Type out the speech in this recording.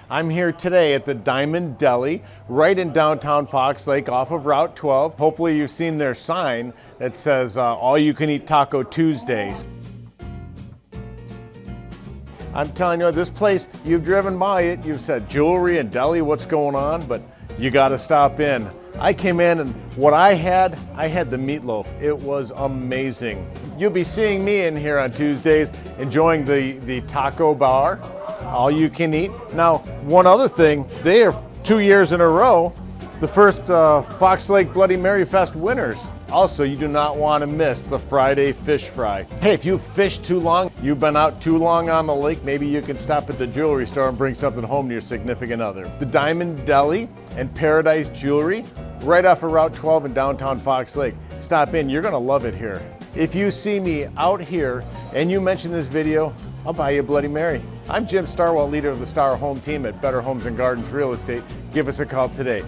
I'm here today at the Diamond Deli, right in downtown Fox Lake off of Route 12. Hopefully you've seen their sign that says all you can eat Taco Tuesdays. I'm telling you, this place, you've driven by it, you've said jewelry and deli, what's going on? But you gotta stop in. I came in and what I had the meatloaf. It was amazing. You'll be seeing me in here on Tuesdays enjoying the taco bar, all you can eat. Now, one other thing, they are 2 years in a row the first Fox Lake Bloody Mary Fest winners. Also, you do not want to miss the Friday fish fry. Hey, if you fished too long, you've been out too long on the lake, maybe you can stop at the jewelry store and bring something home to your significant other. The Diamond Deli and Paradise Jewelry, right off of Route 12 in downtown Fox Lake. Stop in, you're gonna love it here. If you see me out here and you mention this video, I'll buy you a Bloody Mary. I'm Jim Starwell, leader of the Star Home team at Better Homes and Gardens Real Estate. Give us a call today.